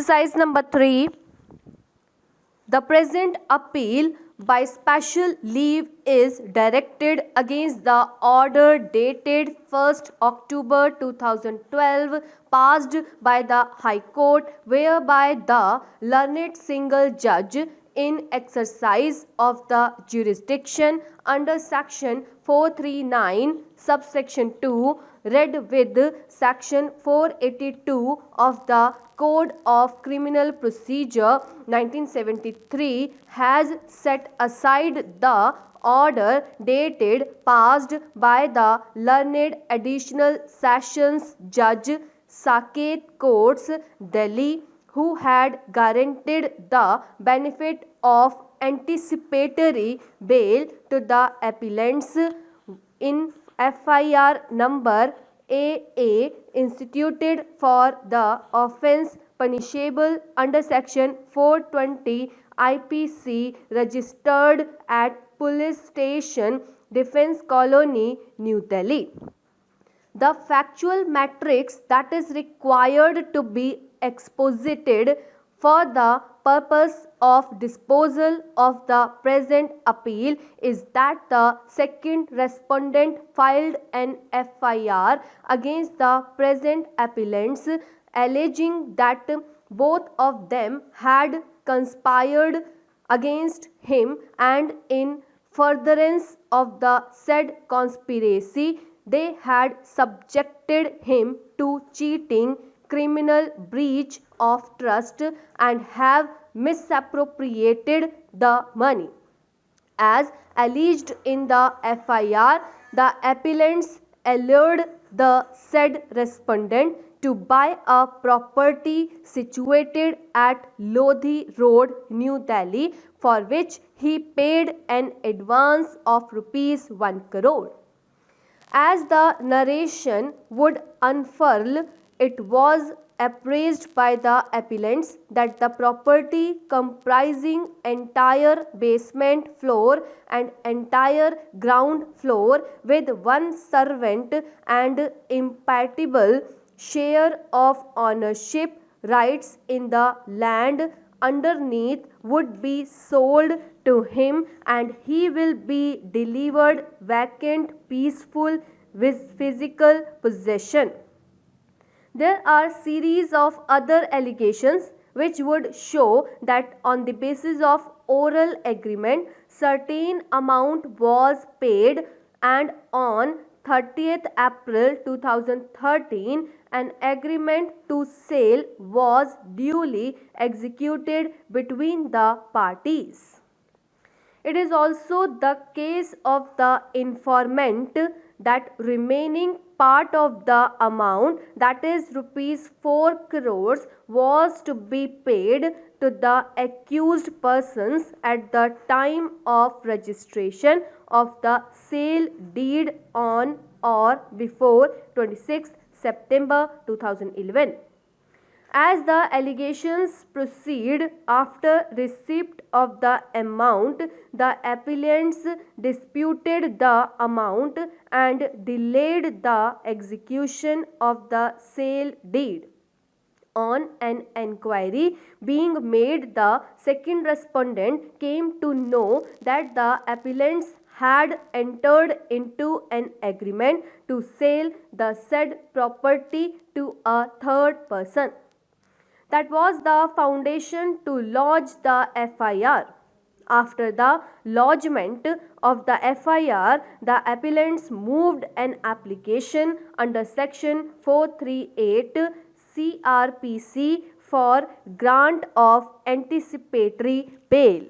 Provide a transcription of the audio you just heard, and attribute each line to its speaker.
Speaker 1: Exercise number 3. The present appeal by special leave is directed against the order dated 1st October 2012 passed by the High Court, whereby the learned single judge in exercise of the jurisdiction under section 439 subsection 2 read with section 482 of the Code of Criminal Procedure 1973 has set aside the order dated passed by the learned Additional Sessions Judge Saket Courts, Delhi, who had guaranteed the benefit of anticipatory bail to the appellants in FIR number AA instituted for the offence punishable under section 420 IPC, registered at Police Station, Defence Colony, New Delhi. The factual matrix that is required to be exposited for the purpose of disposal of the present appeal is that the second respondent filed an FIR against the present appellants, alleging that both of them had conspired against him, and in furtherance of the said conspiracy they had subjected him to cheating, criminal breach of trust, and have misappropriated the money. As alleged in the FIR, the appellants allured the said respondent to buy a property situated at Lodhi Road, New Delhi, for which he paid an advance of rupees 1 crore. As the narration would unfurl, it was appraised by the appellants that the property comprising entire basement floor and entire ground floor with one servant and impatible share of ownership rights in the land underneath would be sold to him, and he will be delivered vacant, peaceful, with physical possession. There are series of other allegations which would show that on the basis of oral agreement certain amount was paid, and on 30th April 2013 an agreement to sale was duly executed between the parties. It is also the case of the informant that remaining part of the amount, that is rupees 4 crores, was to be paid to the accused persons at the time of registration of the sale deed on or before 26 September 2011. As the allegations proceed, after receipt of the amount, the appellants disputed the amount and delayed the execution of the sale deed. On an enquiry being made, the second respondent came to know that the appellants had entered into an agreement to sell the said property to a third person. That was the foundation to lodge the FIR. After the lodgement of the FIR, the appellants moved an application under section 438 CRPC for grant of anticipatory bail.